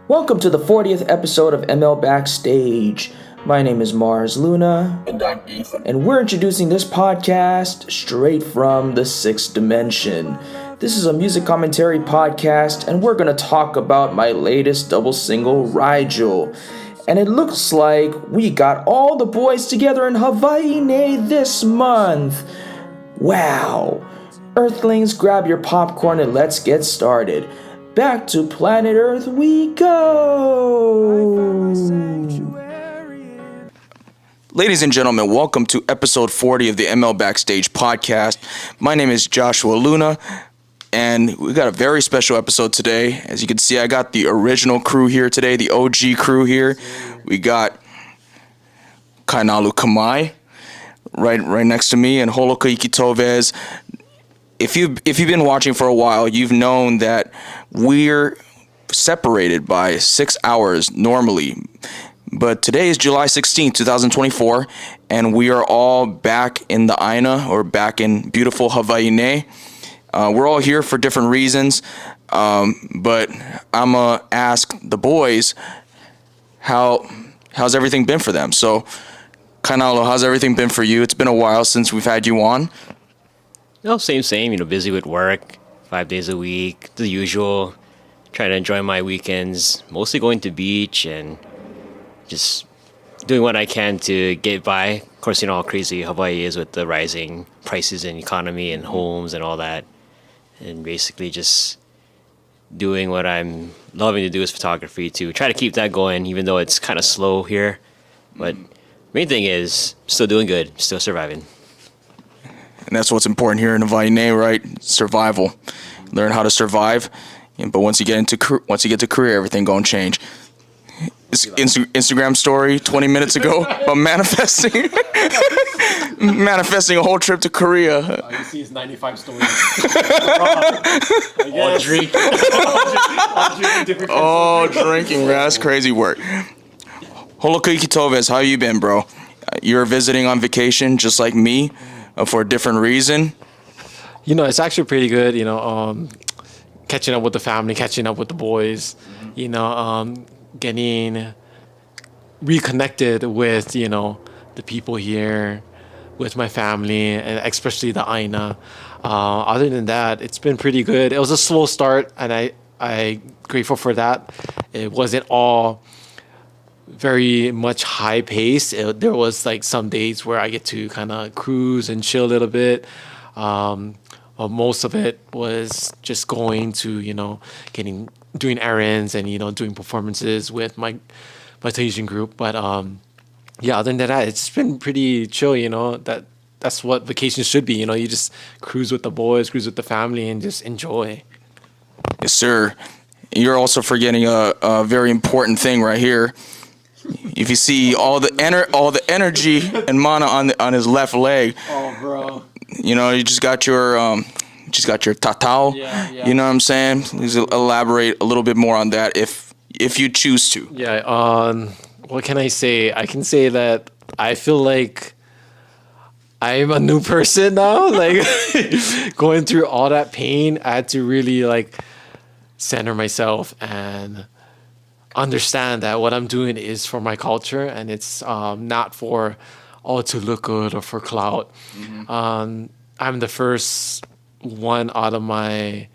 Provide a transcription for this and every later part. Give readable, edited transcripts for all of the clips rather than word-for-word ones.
Welcome to the 40th episode of ML Backstage. My name is Mars Luna. And I'm Ethan. And we're introducing this podcast straight from the 6th dimension. This is a music commentary podcast, and we're going to talk about my latest double single, Rigel. And it looks like we got all the boys together in Hawaii Nei this month. Wow. Earthlings, grab your popcorn and let's get started. Back to planet Earth we go! Ladies and gentlemen, welcome to episode 40 of the ML Backstage podcast. My name is Joshua Luna, and we got a very special episode today. As you can see, I got the original crew here today, the OG crew here. We got Kainalu Kamai right next to me, and Holokahiki Toves. If you've been watching for a while, you've known that we're separated by 6 hours normally. But today is July 16th, 2024, and we are all back in the Aina, or back in beautiful Hawaii Nei. We're all here for different reasons, but I'm going to ask the boys how's everything been for them. So, Kainalu, how's everything been for you? It's been a while since we've had you on. No, same, busy with work, 5 days a week, the usual, trying to enjoy my weekends, mostly going to beach and just doing what I can to get by. Of course, you know how crazy Hawaii is with the rising prices and economy and homes and all that. And basically just doing what I'm loving to do is photography, to try to keep that going, even though it's kind of slow here. But main thing is still doing good, still surviving. And that's what's important here in Hawaii Nei, right? Survival. Learn how to survive. But once you get to career, everything gonna change. Instagram story 20 minutes ago about manifesting a whole trip to Korea. All you see is 95 stories. All drinking. Oh, drinking, bro. That's crazy work. Holokahiki Toves, how you been, bro? You're visiting on vacation just like me for a different reason. It's actually pretty good, catching up with the family, catching up with the boys, getting reconnected with, the people here, with my family, and especially the Aina. Other than that, it's been pretty good. It was a slow start, and I grateful for that. It wasn't all very much high pace. There was like some days where I get to kind of cruise and chill a little bit. But most of it was just going to, doing errands and, doing performances with my Tahitian group. But other than that, it's been pretty chill, that's what vacation should be. You just cruise with the boys, cruise with the family, and just enjoy. Yes, sir. You're also forgetting a very important thing right here. If you see all the energy and mana on his left leg, Oh, bro. you just got your tatau. Yeah. You know what I'm saying? Please elaborate a little bit more on that if you choose to. Yeah. What can I say? I can say that I feel like I'm a new person now. Like going through all that pain, I had to really center myself and understand that what I'm doing is for my culture, and it's not for to look good or for clout. I'm the first one out of my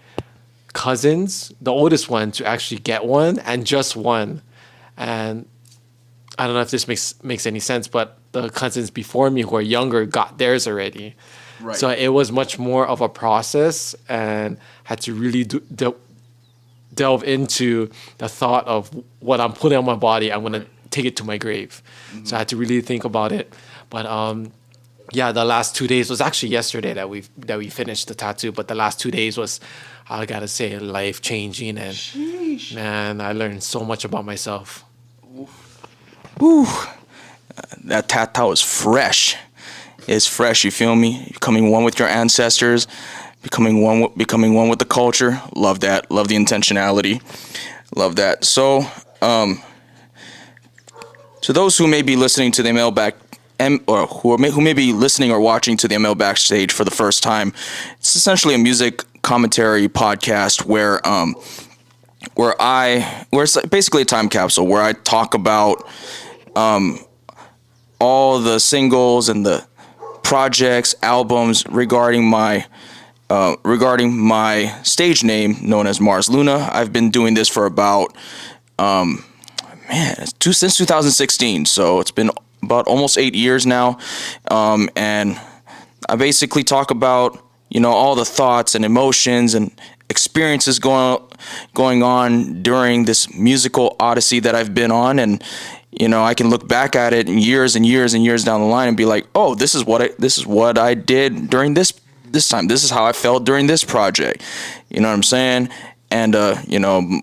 cousins, the oldest one, to actually get one, and just one. And I don't know if this makes any sense, but the cousins before me who are younger got theirs already. Right. So it was much more of a process, and had to really delve into the thought of what I'm putting on my body. I'm gonna take it to my grave. So I had to really think about it. But the last 2 days was actually yesterday that we finished the tattoo. But the last 2 days was, I gotta say, life changing, and Sheesh. man, I learned so much about myself. Whew. That tatau is fresh. It's fresh. You feel me? Becoming one with your ancestors. Becoming one with the culture. Love that. Love the intentionality. Love that. So, to those who may be listening to the who may be listening or watching to the ML Backstage for the first time, it's essentially a music commentary podcast where where it's basically a time capsule where I talk about all the singles and the projects, albums regarding my stage name known as Mars Luna. I've been doing this for about since 2016, so it's been about almost 8 years now, and I basically talk about all the thoughts and emotions and experiences going on during this musical odyssey that I've been on, and I can look back at it in years and years and years down the line and be like, oh, this is what I did during this time. This is how I felt during this project. You know what I'm saying? And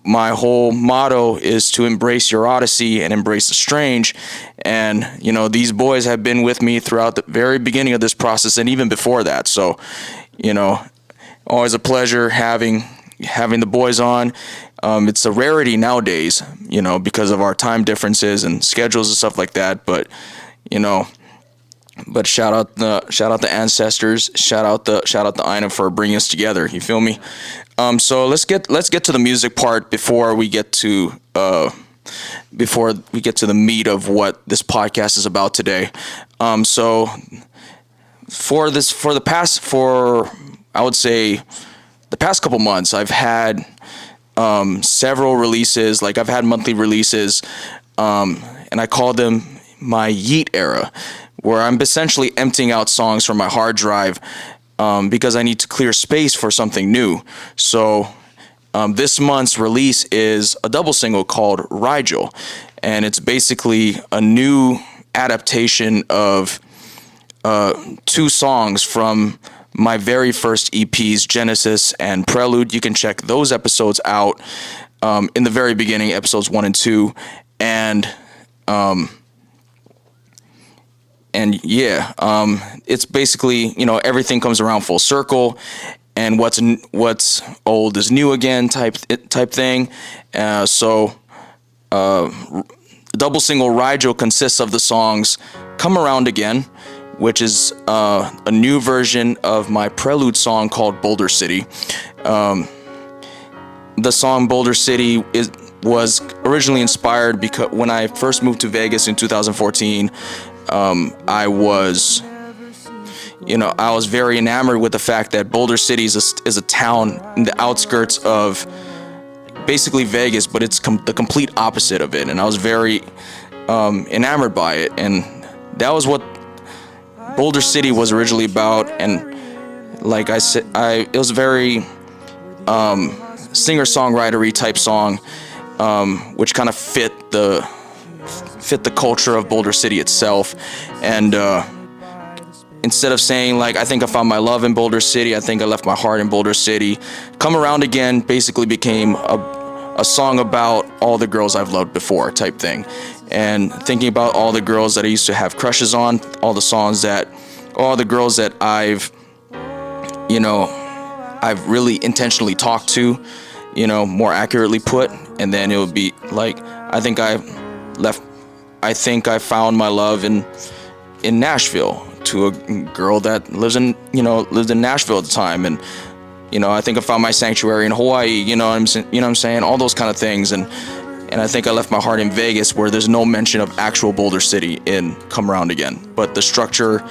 my whole motto is to embrace your odyssey and embrace the strange. And these boys have been with me throughout the very beginning of this process and even before that. So, always a pleasure having the boys on. It's a rarity nowadays, because of our time differences and schedules and stuff like that. But shout out the ancestors, shout out the Aina for bringing us together. You feel me? So let's get to the music part before we get to the meat of what this podcast is about today. So I would say the past couple months, I've had several releases. Like I've had monthly releases, and I call them my Yeet era, where I'm essentially emptying out songs from my hard drive because I need to clear space for something new. So this month's release is a double single called Rigel, and it's basically a new adaptation of 2 songs from my very first EPs, Genesis and Prelude. You can check those episodes out in the very beginning, episodes 1 and 2, and it's basically everything comes around full circle, and what's old is new again type thing. Double single Rigel consists of the songs "Come Around Again," which is a new version of my Prelude song called Boulder City. The song Boulder City was originally inspired because when I first moved to Vegas in 2014, I was very enamored with the fact that Boulder City is a town in the outskirts of basically Vegas, but it's the complete opposite of it, and I was very enamored by it, and that was what Boulder City was originally about. And like I said, it was a very singer-songwriter-y type song, which kind of fit the culture of Boulder City itself. And instead of saying like I think I found my love in Boulder City, I think I left my heart in Boulder City, Come Around Again basically became a song about all the girls I've loved before type thing, and thinking about all the girls that I used to have crushes on, all the girls that I've really intentionally talked to, more accurately put. And then it would be like I think I found my love in Nashville, to a girl that lived in Nashville at the time, and I think I found my sanctuary in Hawaii. You know what I'm saying? All those kind of things, and I think I left my heart in Vegas, where there's no mention of actual Boulder City in Come Around Again, but the structure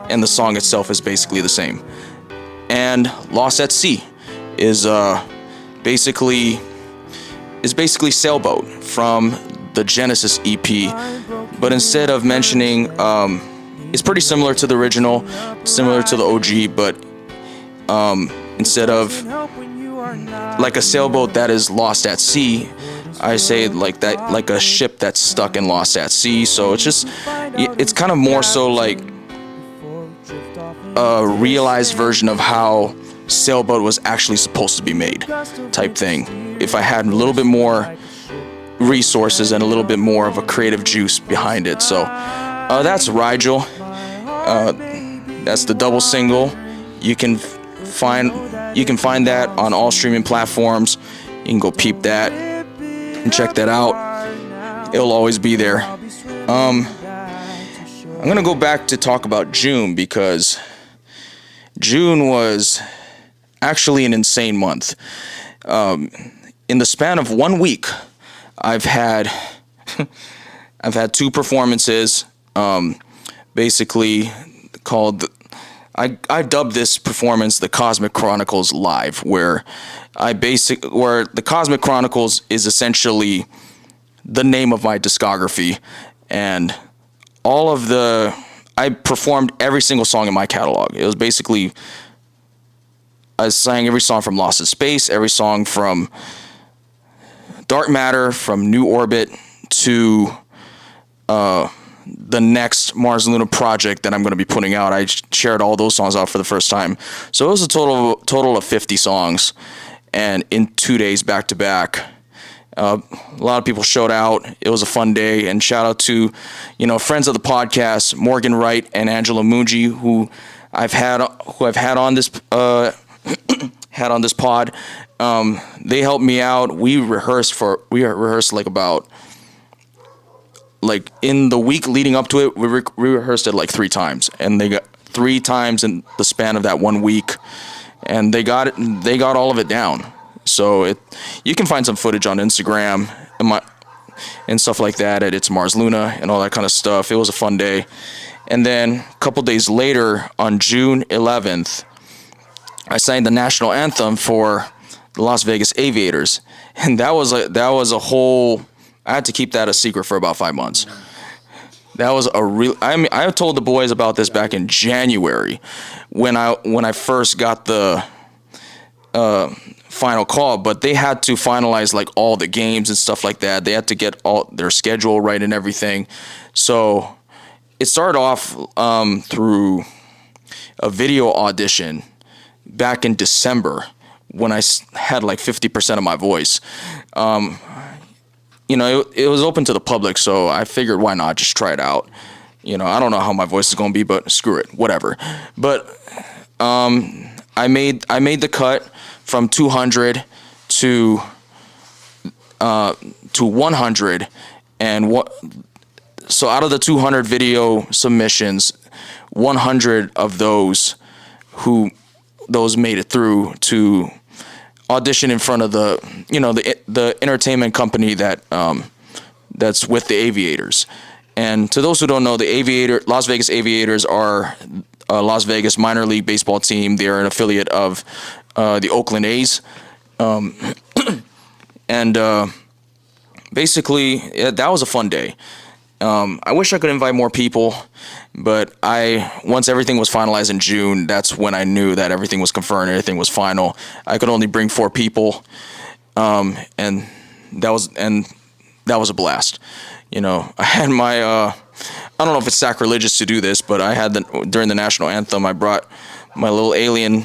and the song itself is basically the same. And Lost at Sea is basically Sailboat from the Genesis EP, but instead of mentioning, it's pretty similar to the original, similar to the OG, but instead of like a sailboat that is lost at sea, I say like that, like a ship that's stuck and lost at sea. So it's kind of more so like a realized version of how Sailboat was actually supposed to be made type thing. If I had a little bit more resources and a little bit more of a creative juice behind it. So that's Rigel. That's the double single. You can find that on all streaming platforms. You can go peep that and check that out. It'll always be there. I'm gonna go back to talk about June, because June was actually an insane month. in the span of 1 week, I've had two performances, basically called. I dubbed this performance the Cosmic Chronicles Live, where the Cosmic Chronicles is essentially the name of my discography, and I performed every single song in my catalog. It was basically, I sang every song from Lost in Space, every song from Dark Matter, from New Orbit to the next Mars Luna project that I'm going to be putting out. I shared all those songs out for the first time. So it was a total of 50 songs, and in 2 days back to back. A lot of people showed out. It was a fun day, and shout out to, friends of the podcast, Morgan Wright and Angela Mungi, who I've had on this had on this pod. They helped me out. We rehearsed like in the week leading up to it. We rehearsed it like 3 times, and they got 3 times in the span of that 1 week, and they got all of it down. So you can find some footage on Instagram and stuff like that at It's Mars Luna and all that kind of stuff. It was a fun day. And then a couple days later, on June 11th, I sang the National Anthem for the Las Vegas Aviators, and that was a whole. I had to keep that a secret for about 5 months. That was I told the boys about this back in January, when I first got the final call, but they had to finalize like all the games and stuff like that. They had to get all their schedule right and everything. So it started off through a video audition back in December, when I had like 50% of my voice. It was open to the public, so I figured why not just try it out. I don't know how my voice is going to be, but screw it, whatever. But I made the cut from 200 to 100, and so out of the 200 video submissions, 100 of those made it through to audition in front of the entertainment company that's with the Aviators. And to those who don't know, the Las Vegas Aviators are a Las Vegas minor league baseball team. They are an affiliate of the Oakland A's, and basically that was a fun day. I wish I could invite more people, but once everything was finalized in June, that's when I knew that everything was confirmed, everything was final. I could only bring 4 people, and that was a blast. I had my I don't know if it's sacrilegious to do this, but I had during the National Anthem, I brought my little alien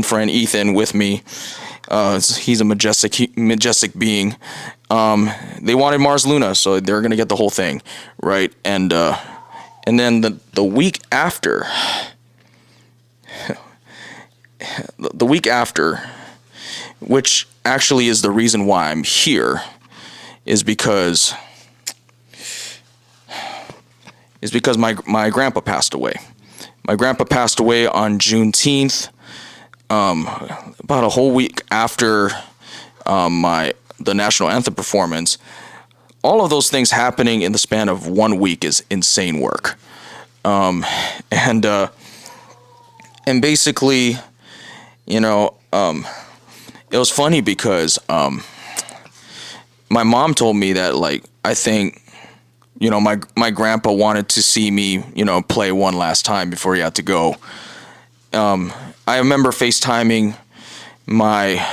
friend Ethan with me. He's a majestic being. They wanted Mars Luna, so they're gonna get the whole thing, right? And then the week after, which actually is the reason why I'm here, is because my grandpa passed away. My grandpa passed away on Juneteenth, about a whole week after the National Anthem performance. All of those things happening in the span of 1 week is insane work. And basically, it was funny because my mom told me that, like, I think, my grandpa wanted to see me, play one last time before he had to go. I remember FaceTiming my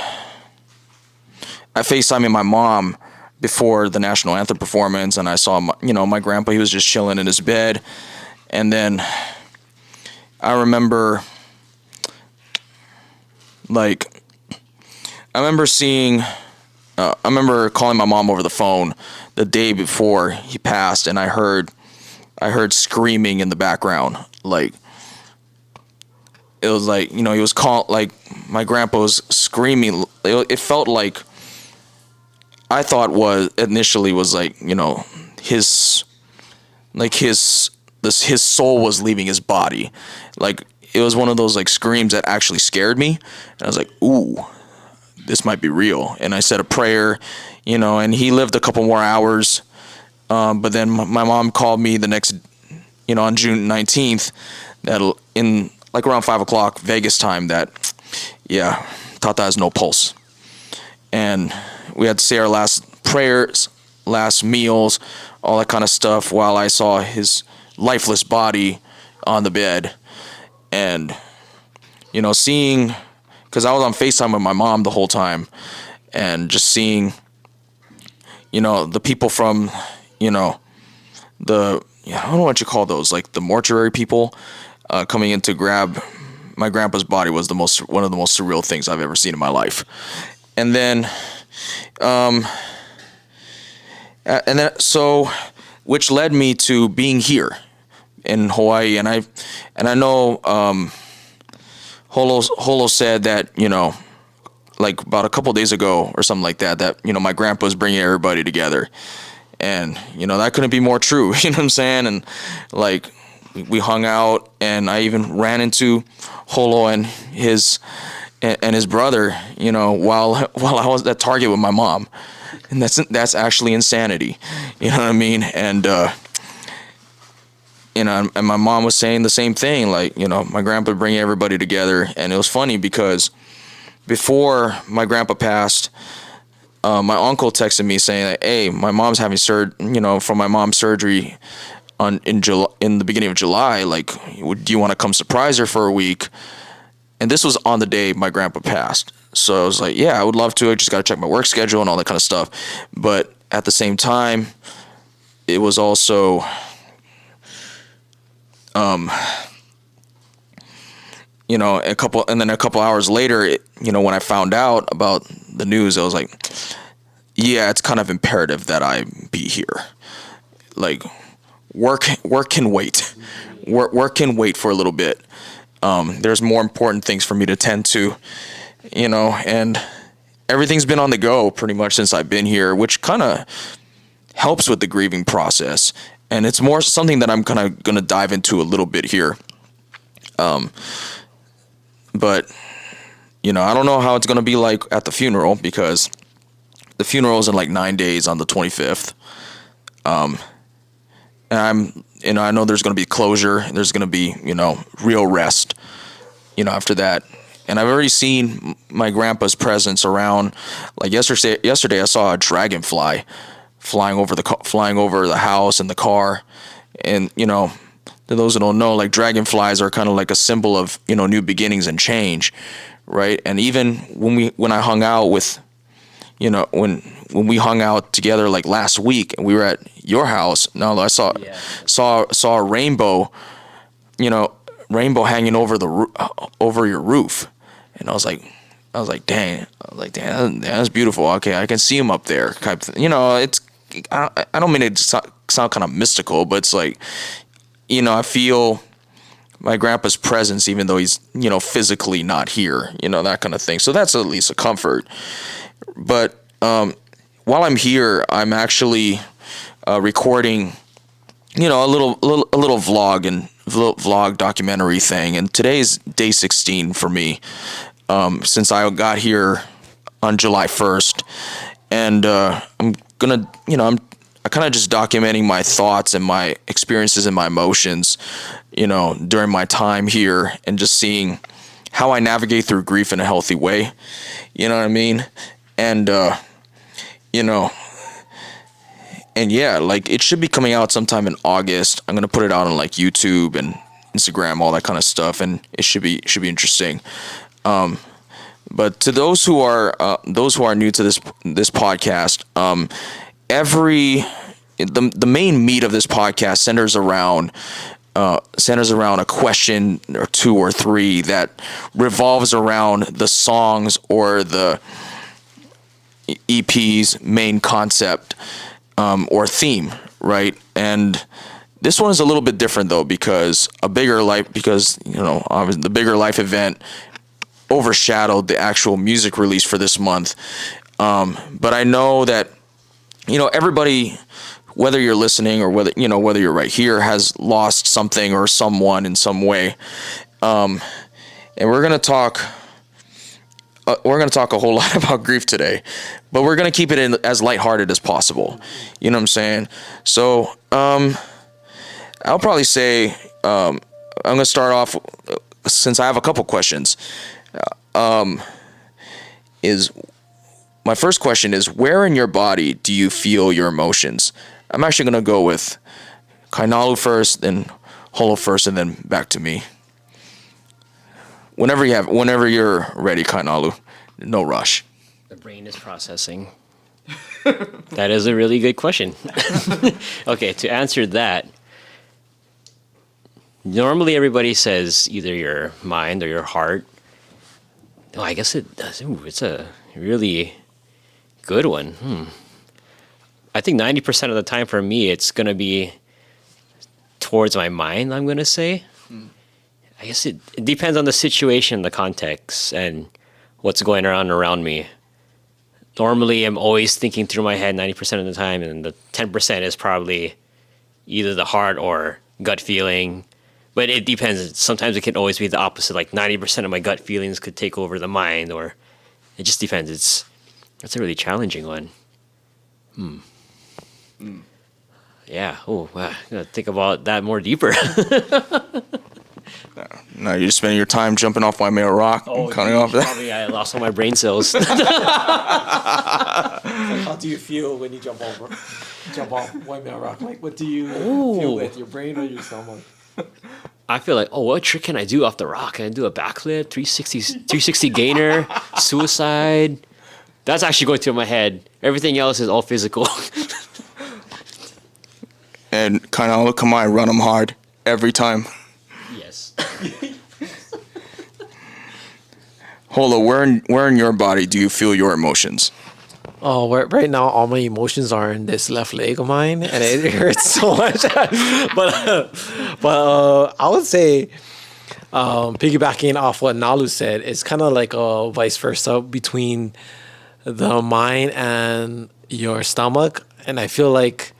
mom before the National Anthem performance, and I saw my grandpa. He was just chilling in his bed, and then I remember calling my mom over the phone the day before he passed, and I heard screaming in the background. Like, it was like, he was like, my grandpa was screaming. It felt like, I thought initially was like, his soul was leaving his body. Like, it was one of those like screams that actually scared me. And I was like, ooh, this might be real. And I said a prayer, and he lived a couple more hours. But then my mom called me the next, on June 19th, that in like around 5 o'clock Vegas time, that, Tata has no pulse. And we had to say our last prayers, last meals, all that kind of stuff, while I saw his lifeless body on the bed. And, seeing, because I was on FaceTime with my mom the whole time, and just seeing, the people from, I don't know what you call those, like the mortuary people, coming in to grab my grandpa's body was one of the most surreal things I've ever seen in my life. And then, which led me to being here in Hawaii. And I know, Holo said that, like about a couple days ago or something like that, my grandpa was bringing everybody together. And, that couldn't be more true, you know what I'm saying? And like, we hung out, and I even ran into Holo and his brother, while I was at Target with my mom. And that's actually insanity. You know what I mean? And, and my mom was saying the same thing, like, my grandpa bringing everybody together. And it was funny because before my grandpa passed, my uncle texted me saying that, hey, my mom's having from my mom's surgery in the beginning of July, like, do you want to come surprise her for a week? And this was on the day my grandpa passed. So I was like, yeah, I would love to. I just got to check my work schedule and all that kind of stuff. But at the same time, it was also, a couple hours later, when I found out about the news, I was like, yeah, it's kind of imperative that I be here. Like, work can wait. Work can wait for a little bit. There's more important things for me to tend to, and everything's been on the go pretty much since I've been here, which kind of helps with the grieving process. And it's more something that I'm kind of going to dive into a little bit here. But, I don't know how it's going to be like at the funeral, because the funeral is in like 9 days on the 25th. And I know there's going to be closure. There's going to be, real rest, after that. And I've already seen my grandpa's presence around. Like yesterday I saw a dragonfly flying over the house and the car. And, to those who don't know, like, dragonflies are kind of like a symbol of, new beginnings and change, right? And even when I hung out with, when we hung out together like last week and we were at your house, I saw a rainbow, rainbow hanging over your roof. And I was like, dang, that's beautiful. Okay, I can see him up there. It's, I don't mean it to sound kind of mystical, but it's like, I feel my grandpa's presence, even though he's, physically not here, that kind of thing. So that's at least a comfort. But while I'm here, I'm actually recording, a little vlog documentary thing. And today's day 16 for me, since I got here on July 1st. And I'm gonna, I'm kind of just documenting my thoughts and my experiences and my emotions, during my time here, and just seeing how I navigate through grief in a healthy way. You know what I mean? And, and yeah, like, it should be coming out sometime in August. I'm going to put it out on like YouTube and Instagram, all that kind of stuff. And it should be interesting. But to those who are new to this podcast, the main meat of this podcast centers around a question or two or three that revolves around the songs or the EP's main concept, or theme, right? And this one is a little bit different though, because the bigger life event overshadowed the actual music release for this month. But I know that, everybody, whether you're listening or whether you're right here, has lost something or someone in some way. And we're going to talk we're gonna talk a whole lot about grief today, but we're gonna keep it in as lighthearted as possible. You know what I'm saying? So I'll probably say I'm gonna start off since I have a couple questions. Is my first question is, where in your body do you feel your emotions? I'm actually gonna go with Kainalu first, then Holo first, and then back to me. Whenever you're ready, Kainalu. No rush. The brain is processing. That is a really good question. Okay, to answer that, normally everybody says either your mind or your heart. No, I guess it does. Ooh, it's a really good one. I think 90% of the time for me, it's going to be towards my mind, I'm going to say. I guess it depends on the situation, the context, and what's going on around me. Normally, I'm always thinking through my head 90% of the time, and the 10% is probably either the heart or gut feeling. But it depends. Sometimes it can always be the opposite. Like 90% of my gut feelings could take over the mind, or it just depends. That's a really challenging one. Yeah. Oh, wow. I gotta think about that more deeper. No, you're just spending your time jumping off Waimea Rock, counting off that. Probably I lost all my brain cells. How do you feel when you jump off Waimea Rock? Like, what do you feel with your brain or your stomach? I feel like, what trick can I do off the rock? Can I do a backflip, 360 gainer, suicide? That's actually going through my head. Everything else is all physical. And Kainalu Kamai, run them hard every time. Yes. Holo, where in your body do you feel your emotions? Oh, right now all my emotions are in this left leg of mine, and it hurts so much. but I would say, piggybacking off what Nalu said, it's kind of like a vice versa between the mind and your stomach, and I feel like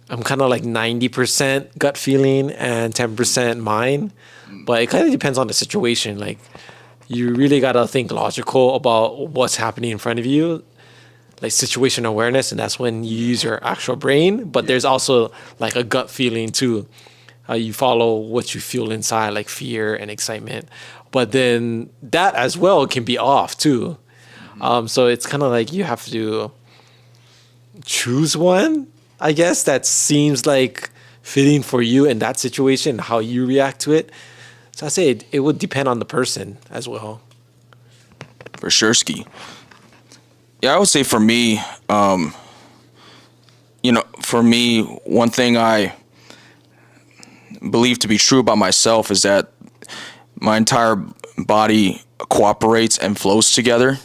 I'm kind of like 90% gut feeling and 10% mind, but it kind of depends on the situation. Like, you really gotta think logical about what's happening in front of you, like situation awareness, and that's when you use your actual brain. But there's also like a gut feeling too. You follow what you feel inside, like fear and excitement. But then that as well can be off too. So it's kind of like you have to choose one, I guess, that seems like fitting for you in that situation, how you react to it. So I say it would depend on the person as well. For sure, Ski. Yeah, I would say for me, one thing I believe to be true about myself is that my entire body cooperates and flows together.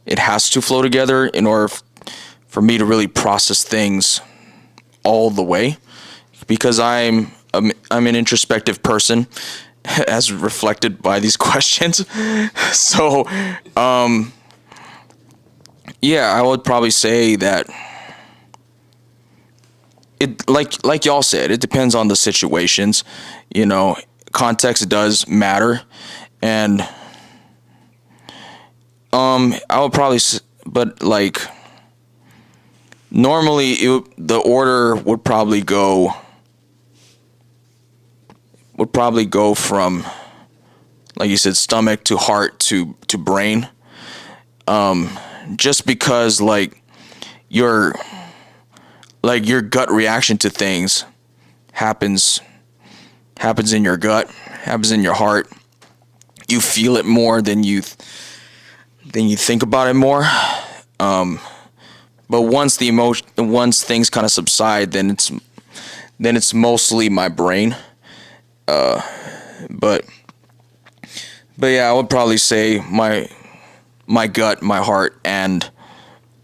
It has to flow together in order for me to really process things all the way, because I'm an introspective person, as reflected by these questions. So, yeah, I would probably say that it, like y'all said, it depends on the situations. You know, context does matter, and I would probably, but like normally the order would probably go from, like you said, stomach to heart to brain. Just because like your gut reaction to things happens in your gut, happens in your heart. You feel it more than you think about it more. But once things kind of subside, then it's mostly my brain. But yeah, I would probably say my gut, my heart, and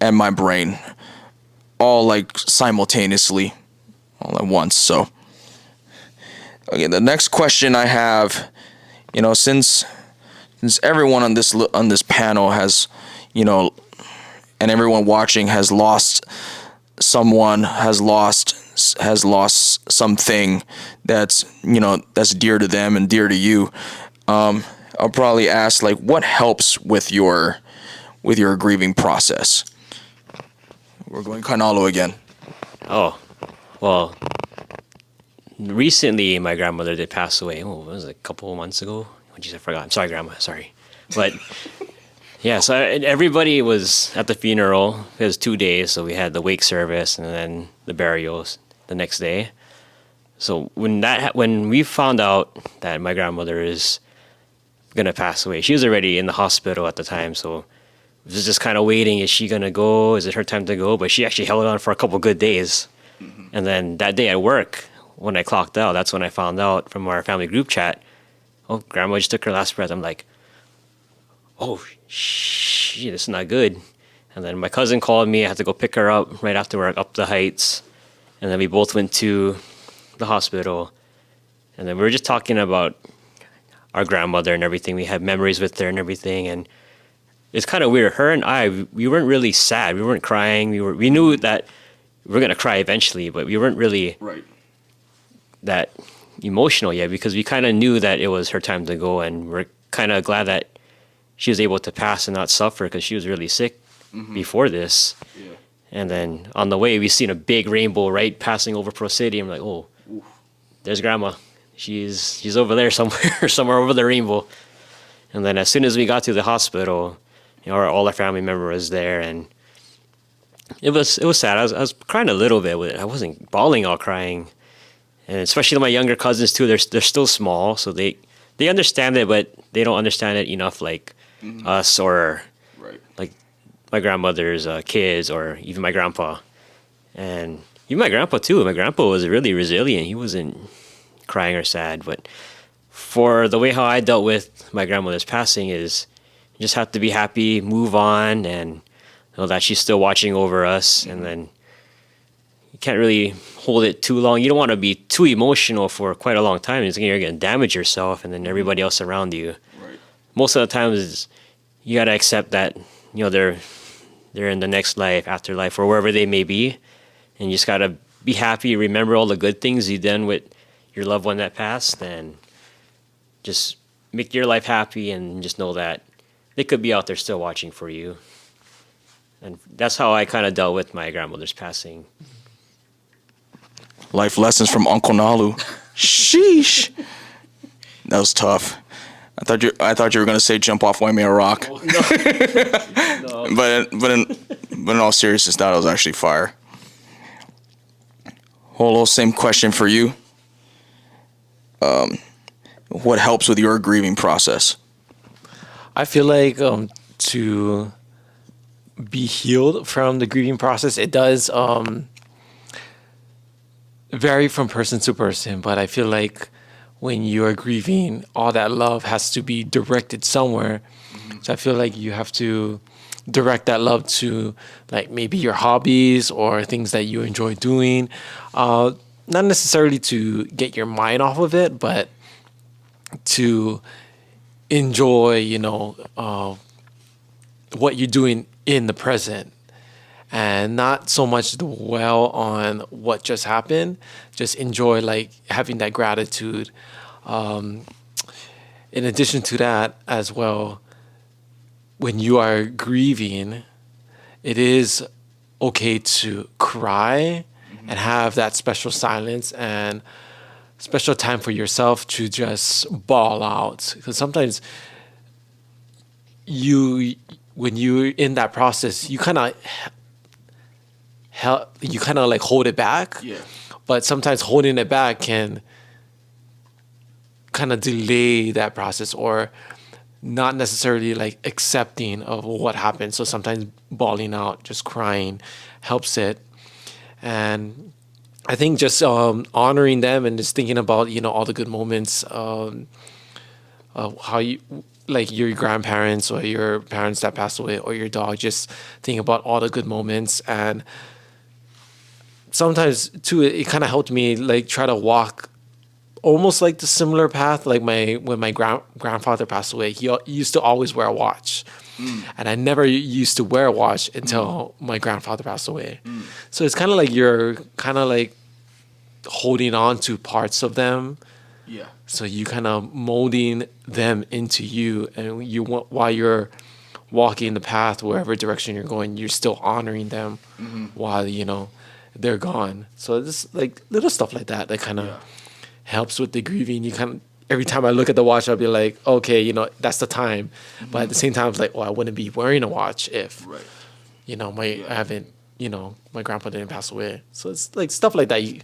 my brain, all like simultaneously, all at once. So, okay, the next question I have, since everyone on this panel has, and everyone watching has lost someone, has lost something that's dear to them and dear to you. I I'll probably ask like, what helps with your grieving process? We're going Kainalu again. Oh, well, recently my grandmother did pass away. Oh, what was it, a couple of months ago? Oh, geez, I forgot. I'm sorry, Grandma. Sorry. But yeah, so everybody was at the funeral. It was 2 days, so we had the wake service and then the burials the next day. So when we found out that my grandmother is gonna pass away, she was already in the hospital at the time. So it was just kind of waiting. Is she gonna go? Is it her time to go? But she actually held on for a couple good days. And then that day at work, when I clocked out, that's when I found out from our family group chat, oh, Grandma just took her last breath. I'm like, oh, shit, this is not good. And then my cousin called me. I had to go pick her up right after work, up the heights. And then we both went to the hospital. And then we were just talking about our grandmother and everything. We had memories with her and everything. And it's kind of weird. Her and I, we weren't really sad. We weren't crying. We knew that we were going to cry eventually, but we weren't really that emotional yet because we kind of knew that it was her time to go. And we're kind of glad that she was able to pass and not suffer because she was really sick before this. Yeah. And then on the way, we seen a big rainbow right passing over Pro City. I'm like, oh, there's Grandma. She's over there somewhere over the rainbow. And then as soon as we got to the hospital, all our family members was there, and it was sad. I was crying a little bit with it. I wasn't bawling or crying, and especially my younger cousins too. They're still small, so they understand it, but they don't understand it enough like us or like my grandmother's kids or even my grandpa, and even my grandpa too. My grandpa was really resilient. He wasn't crying or sad, but for the way how I dealt with my grandmother's passing is you just have to be happy, move on, and know that she's still watching over us. And then you can't really hold it too long. You don't want to be too emotional for quite a long time. You're going to damage yourself and then everybody else around you. Right. Most of the times you got to accept that, they're in the next life, afterlife, or wherever they may be. And you just got to be happy, remember all the good things you done with your loved one that passed, and just make your life happy and just know that they could be out there still watching for you. And that's how I kind of dealt with my grandmother's passing. Life lessons from Uncle Nalu. Sheesh. That was tough. I thought you were gonna say jump off Waimea Rock. Oh, no. But in all seriousness, that was actually fire. Holo, same question for you. What helps with your grieving process? I feel like to be healed from the grieving process, it does vary from person to person, but I feel like when you are grieving, all that love has to be directed somewhere. So I feel like you have to direct that love to like maybe your hobbies or things that you enjoy doing. Not necessarily to get your mind off of it, but to enjoy, what you're doing in the present, and not so much dwell on what just happened. Just enjoy like having that gratitude. In addition to that as well, when you are grieving, it is okay to cry and have that special silence and special time for yourself to just bawl out. Because sometimes when you're in that process, you kind of like hold it back. Yeah. But sometimes holding it back can kind of delay that process, or not necessarily like accepting of what happened. So sometimes bawling out, just crying, helps it. And I think just honoring them and just thinking about all the good moments, how you like your grandparents or your parents that passed away or your dog. Just think about all the good moments. And sometimes too, it kind of helped me like try to walk almost like the similar path. Like when my grandfather passed away, he used to always wear a watch. And I never used to wear a watch until my grandfather passed away. So it's kind of like you're kind of like holding on to parts of them Yeah. So you kind of molding them into you, and while you're walking the path wherever direction you're going, you're still honoring them while they're gone. So it's like little stuff like that kind of helps with the grieving. You kind of every time I look at the watch, I'll be like, okay, that's the time. But at the same time, it's like, well, I wouldn't be wearing a watch if I haven't my grandpa didn't pass away. So it's like stuff like that. You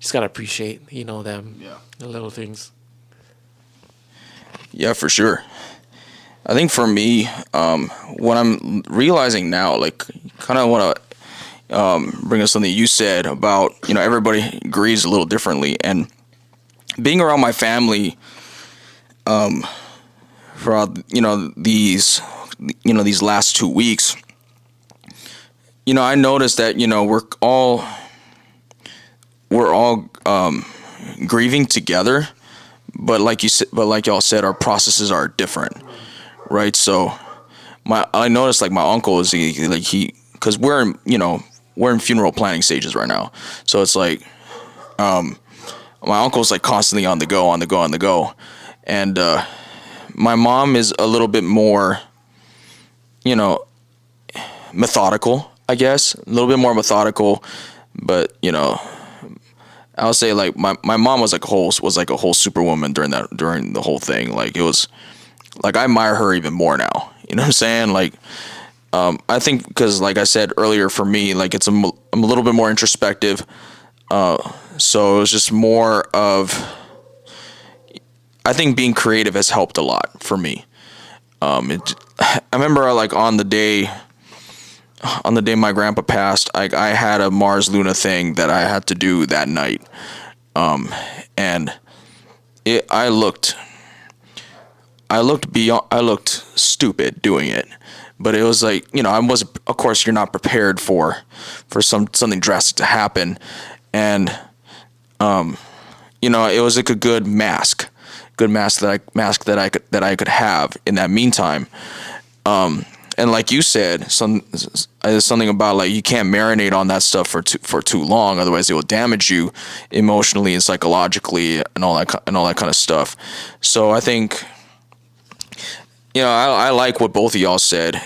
just gotta appreciate them, the little things. Yeah, for sure. I think for me, what I'm realizing now, like, kind of want to bring up something you said about, everybody grieves a little differently. And being around my family for, these last 2 weeks, I noticed that, we're all grieving together. But like y'all said, our processes are different, right? So I noticed like my uncle is because we're in funeral planning stages right now. So it's like my uncle's like constantly on the go, and my mom is a little bit more, methodical, I guess, a little bit more methodical, but I'll say like my mom was like a whole superwoman during the whole thing. Like it was like I admire her even more now. You know what I'm saying? Like I think because like I said earlier, for me, like I'm a little bit more introspective. So it was just more of, I think being creative has helped a lot for me. I remember like on the day my grandpa passed, I had a Mars Luna thing that I had to do that night. And I looked stupid doing it, but it was like, of course you're not prepared for something drastic to happen. And, it was like a good mask that I could have in that meantime. And like you said, something about like you can't marinate on that stuff for too long, otherwise it will damage you emotionally and psychologically and all that kind of stuff. So I think, I like what both of y'all said,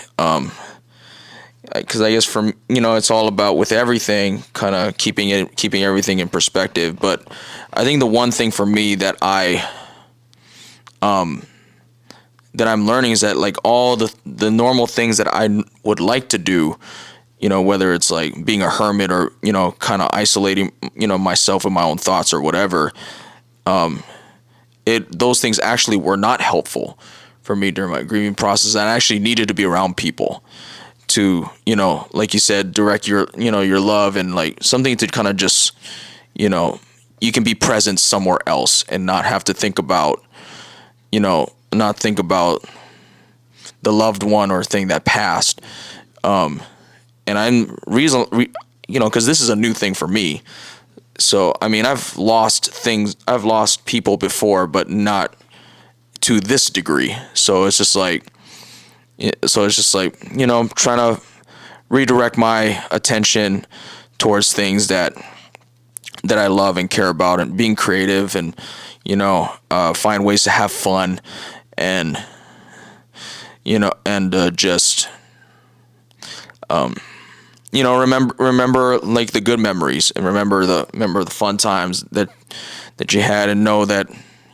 because I guess it's all about with everything, kind of keeping everything in perspective. But I think the one thing for me that I'm learning is that like all the normal things that I would like to do, whether it's like being a hermit or, kind of isolating, myself with my own thoughts or whatever, those things actually were not helpful for me during my grieving process. And I actually needed to be around people to, like you said, direct your love and like something to kind of just, you can be present somewhere else and not have to think about, not think about the loved one or thing that passed. And I'm because this is a new thing for me. So, I mean, I've lost people before, but not to this degree. So it's just like, I'm trying to redirect my attention towards things that I love and care about, and being creative and, find ways to have fun and, just, remember like the good memories and remember the fun times that you had, and know that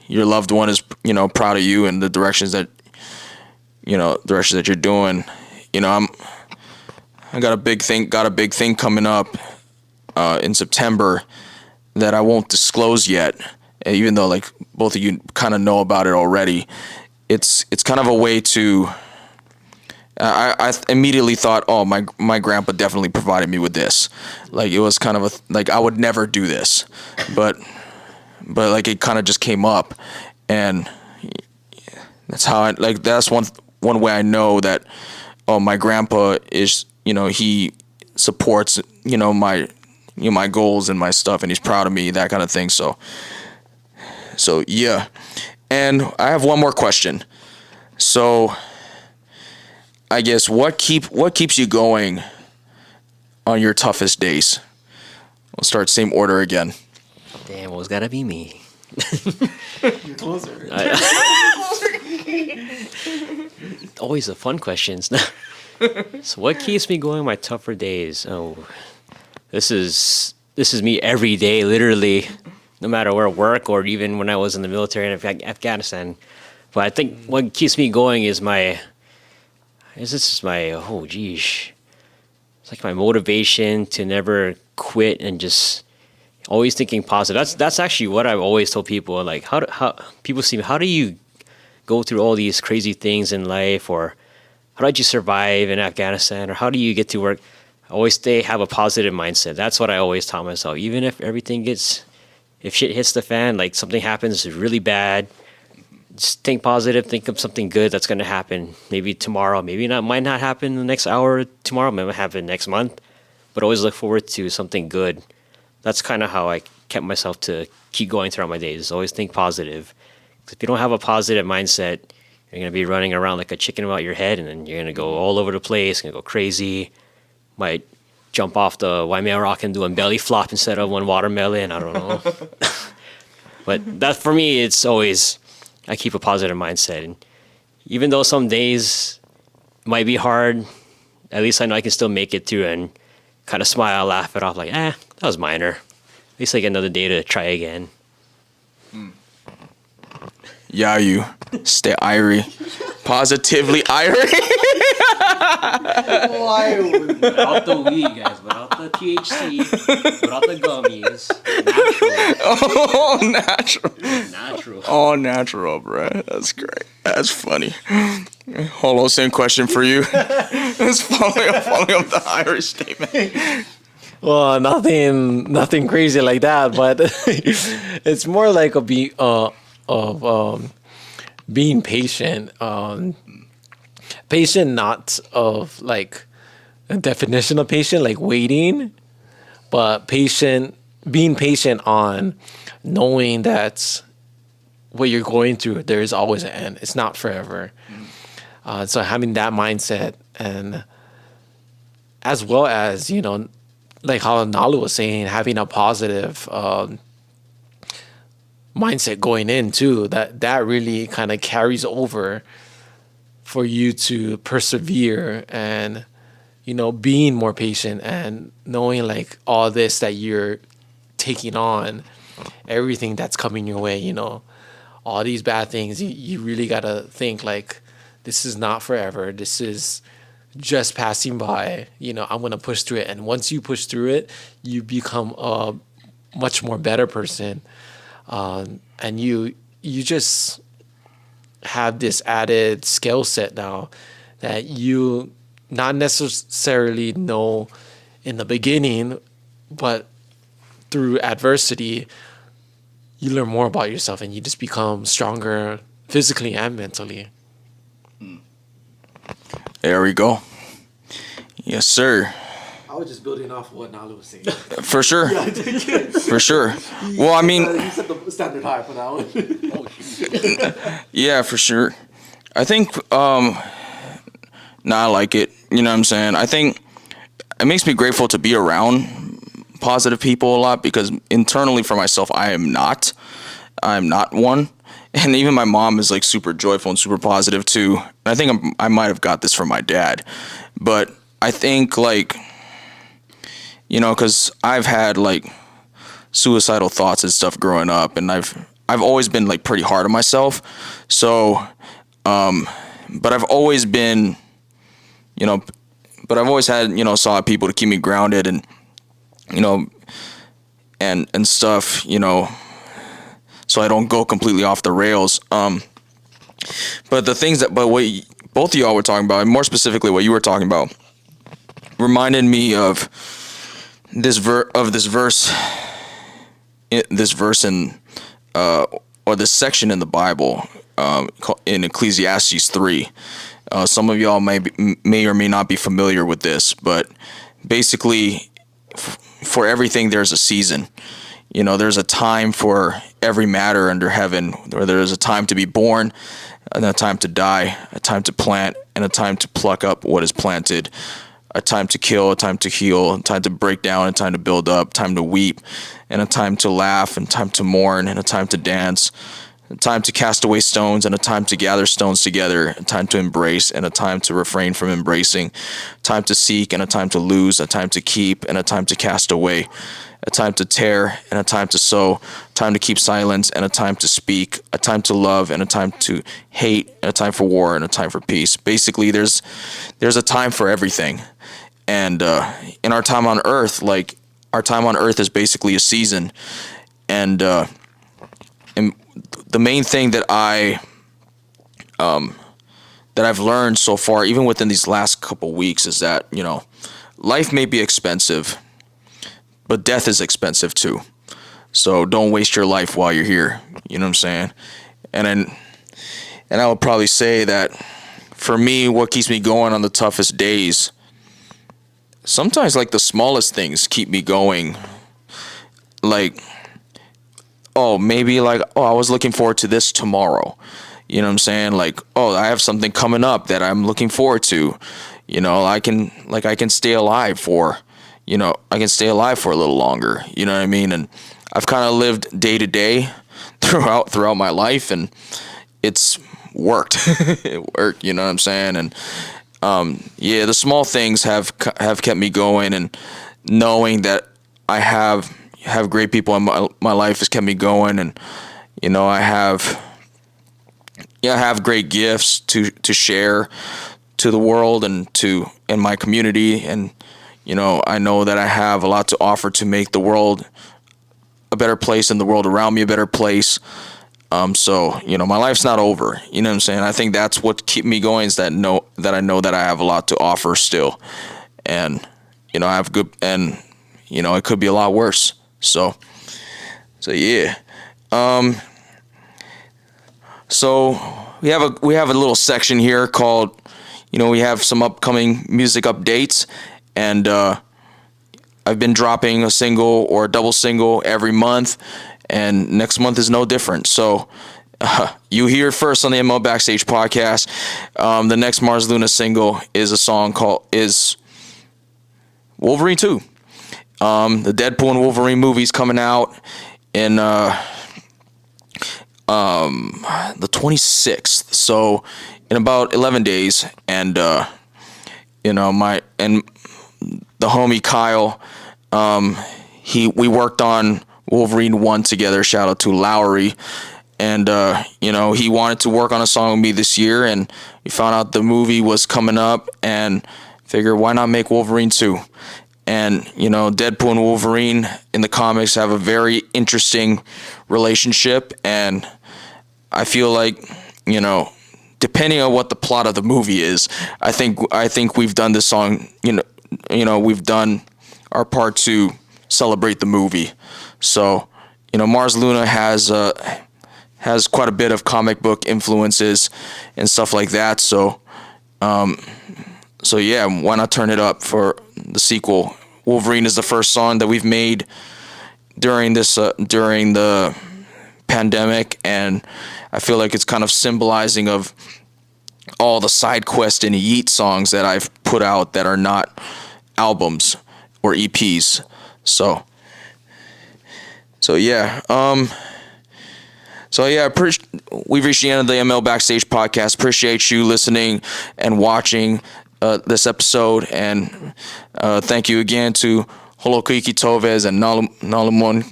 your loved one is, proud of you and the directions that you're doing. I got a big thing coming up in September that I won't disclose yet, even though like both of you kind of know about it already. It's kind of a way to, I immediately thought, oh, my grandpa definitely provided me with this. Like it was kind of like I would never do this, but like it kind of just came up, and that's how that's one way I know that, oh, my grandpa is, he supports, my goals and my stuff, and he's proud of me, that kind of thing. So yeah. And I have one more question. So I guess what keeps you going on your toughest days? We'll start same order again. Damn, well, it's gotta be me. Closer. Always the fun questions. So what keeps me going my tougher days? Oh, this is me every day, literally, no matter where I work or even when I was in the military in Afghanistan. But I think what keeps me going is it's like my motivation to never quit and just always thinking positive. That's actually what I've always told people. Like how people see me, how do you go through all these crazy things in life, or how did you survive in Afghanistan, or how do you get to work? I always have a positive mindset. That's what I always taught myself. Even if if shit hits the fan, like something happens really bad, just think positive, think of something good that's going to happen. Maybe tomorrow, might not happen in the next hour, tomorrow, might happen next month, but always look forward to something good. That's kind of how I kept myself to keep going throughout my days. Always think positive. If you don't have a positive mindset, you're going to be running around like a chicken without your head, and then you're going to go all over the place, going to go crazy. Might jump off the Waimea Rock and do a belly flop instead of one watermelon. I don't know. But that for me, it's always, I keep a positive mindset. And even though some days might be hard, at least I know I can still make it through and kind of smile, laugh it off like, that was minor. At least I get another day to try again. Yeah, you stay irie. Positively irie. Without the weed, guys. Without the THC. Without the gummies. Natural. Natural. All natural, bro. That's great. That's funny. Holo, same question for you. It's following up the Irish statement. Well, nothing crazy like that, but it's more like being patient. Patient, not of like a definition of patient, like waiting, but being patient on knowing that what you're going through, there is always an end. It's not forever. So having that mindset, and as well as, like how Nalu was saying, having a positive mindset going in too, that really kind of carries over for you to persevere and, being more patient and knowing like all this that you're taking on, everything that's coming your way, all these bad things, you really got to think like, this is not forever. This is just passing by. I'm going to push through it. And once you push through it, you become a much more better person. And you just have this added skill set now that you not necessarily know in the beginning, but through adversity, you learn more about yourself and you just become stronger physically and mentally. There we go. Yes, sir. I was just building off what Nalu was saying. For sure. For sure. Well, I mean, you set the standard high for that one. Yeah, for sure. I think, I like it. You know what I'm saying? I think it makes me grateful to be around positive people a lot, because internally for myself, I'm not one. And even my mom is like super joyful and super positive too. And I think I might have got this from my dad, but I think like, because I've had like suicidal thoughts and stuff growing up, and I've always been like pretty hard on myself. So, but I've always been, but I've always had, solid people to keep me grounded and, and stuff, so I don't go completely off the rails. But what both of y'all were talking about, and more specifically what you were talking about, reminded me of this verse in or this section in the Bible in Ecclesiastes 3. Some of y'all may or may not be familiar with this, but basically, for everything there's a season. There's a time for every matter under heaven, where there's a time to be born, and a time to die, a time to plant, and a time to pluck up what is planted, a time to kill, a time to heal, a time to break down, a time to build up, time to weep, and a time to laugh, and time to mourn, and a time to dance, a time to cast away stones, and a time to gather stones together, a time to embrace, and a time to refrain from embracing, a time to seek, and a time to lose, a time to keep, and a time to cast away, a time to tear, and a time to sow, a time to keep silence, and a time to speak, a time to love, and a time to hate, and a time for war, and a time for peace. Basically, there's a time for everything. And in our time on Earth, like, our time on Earth is basically a season. And the main thing that I've learned so far, even within these last couple weeks, is that, you know, life may be expensive, but death is expensive too. So don't waste your life while you're here. You know what I'm saying? And I would probably say that for me, what keeps me going on the toughest days, sometimes like the smallest things keep me going. Like, maybe I was looking forward to this tomorrow. You know what I'm saying? Like, I have something coming up that I'm looking forward to. You know, I can stay alive for, I can stay alive for a little longer. You know what I mean? And I've kind of lived day to day throughout my life, and it's worked. It worked, you know what I'm saying? And the small things have kept me going, and knowing that I have great people in my life has kept me going. And I have great gifts to share to the world and in my community. And I know that I have a lot to offer to make the world a better place and the world around me a better place. So my life's not over. You know what I'm saying? I think that's what keeps me going, is that I know that I have a lot to offer still, and I have good, and it could be a lot worse. So yeah. So we have a little section here called, we have some upcoming music updates, and I've been dropping a single or a double single every month, and next month is no different. So you hear it first on the ML Backstage podcast. The next Mars Luna single is a song is Wolverine 2. The Deadpool and Wolverine movie's coming out in the 26th. So in about 11 days, and the homie Kyle, we worked on Wolverine 1 together. Shout out to Lowry. And he wanted to work on a song with me this year, and we found out the movie was coming up, and figured, why not make Wolverine 2? And Deadpool and Wolverine in the comics have a very interesting relationship, and I feel like, depending on what the plot of the movie is, I think we've done this song, we've done our part to celebrate the movie. So, Mars Luna has quite a bit of comic book influences and stuff like that. So yeah, why not turn it up for the sequel? Wolverine is the first song that we've made during the pandemic, and I feel like it's kind of symbolizing of all the side quest and Yeet songs that I've put out that are not albums or EPs. So yeah. We've reached the end of the ML Backstage podcast. Appreciate you listening and watching this episode, and thank you again to Holokahiki Toves and Nalu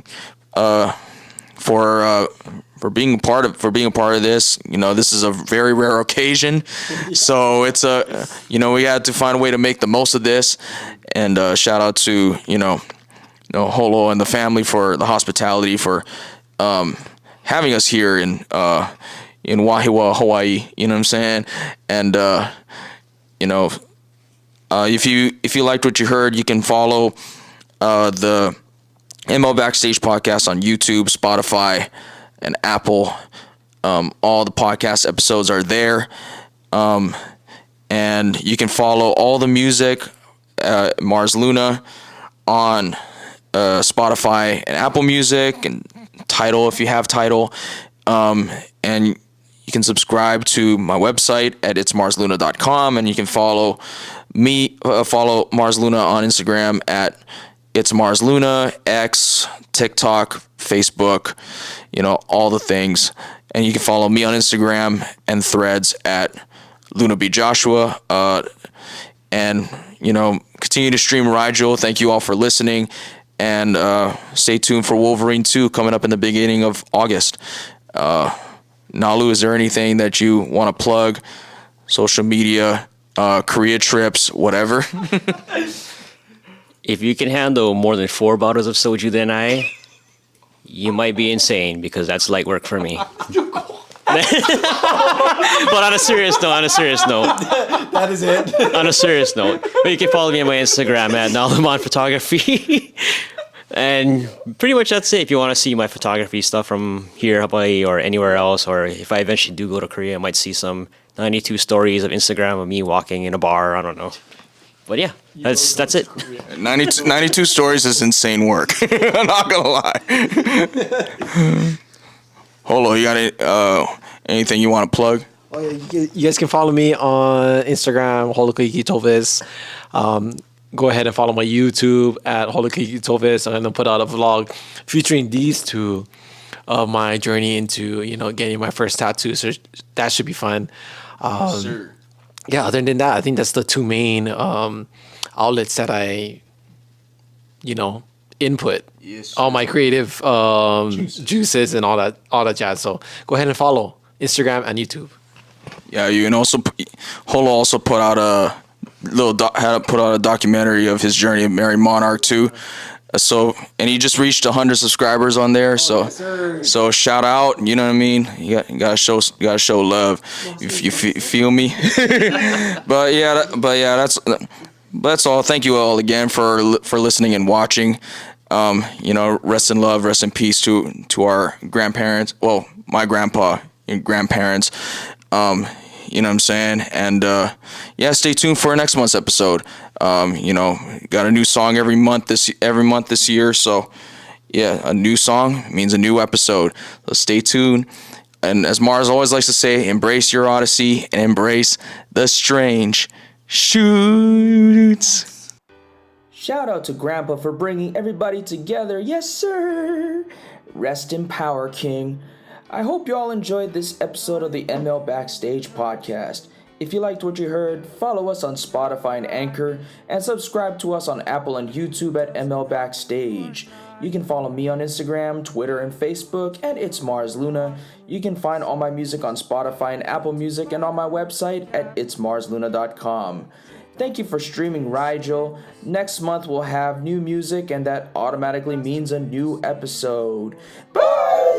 for being a part of this. This is a very rare occasion, so it's we had to find a way to make the most of this. And shout out to Holo and the family for the hospitality, for having us here in Wahiawa, Hawaii. You know what I'm saying? And if you liked what you heard, you can follow the ML Backstage podcast on YouTube, Spotify, and Apple. All the podcast episodes are there, and you can follow all the music, Mars Luna, on Spotify and Apple Music, and Tidal if you have Tidal, and you can subscribe to my website at itsmarsluna.com, and you can follow me, follow Mars Luna on Instagram at It's Mars Luna, X, TikTok, Facebook, all the things. And you can follow me on Instagram and Threads at Luna B Joshua. And continue to stream Rigel. Thank you all for listening. And stay tuned for Wolverine 2 coming up in the beginning of August. Nalu, is there anything that you want to plug? Social media, Korea trips, whatever. If you can handle more than 4 bottles of soju than you might be insane, because that's light work for me. But on a serious note, That is it. on a serious note, but you can follow me on my Instagram at Naluman Photography. And pretty much that's it. If you want to see my photography stuff from here, Hawaii, or anywhere else, or if I eventually do go to Korea, I might see some 92 stories of Instagram of me walking in a bar. I don't know. But yeah, that's it. 92 stories is insane work. I'm not gonna lie. Holo, you got anything you want to plug? Oh, yeah, you guys can follow me on Instagram, Holokahiki Toves. Go ahead and follow my YouTube at Holokahiki Toves. I'm going to put out a vlog featuring these two of my journey into, getting my first tattoo. So that should be fun. Yeah, other than that, I think that's the two main outlets that I, input all my creative juices and all that jazz. So go ahead and follow Instagram and YouTube. Yeah, you and also Holo also put out a documentary of his journey of Mary Monarch too. And he just reached 100 subscribers on there. So shout out, you know what I mean? You gotta show love. If you feel me. but yeah, that's all. Thank you all again for listening and watching. Rest in love, rest in peace to our grandparents. Well, my grandpa and grandparents. You know what I'm saying? And stay tuned for next month's episode. Got a new song every month this year. So yeah, a new song means a new episode. So stay tuned. And as Mars always likes to say, embrace your odyssey and embrace the strange. Shoots. Shout out to Grandpa for bringing everybody together. Yes, sir. Rest in power, King. I hope you all enjoyed this episode of the ML Backstage podcast. If you liked what you heard, follow us on Spotify and Anchor, and subscribe to us on Apple and YouTube at ML Backstage. You can follow me on Instagram, Twitter, and Facebook at It's Mars Luna. You can find all my music on Spotify and Apple Music and on my website at itsmarsluna.com. Thank you for streaming Rigel. Next month we'll have new music, and that automatically means a new episode. Bye!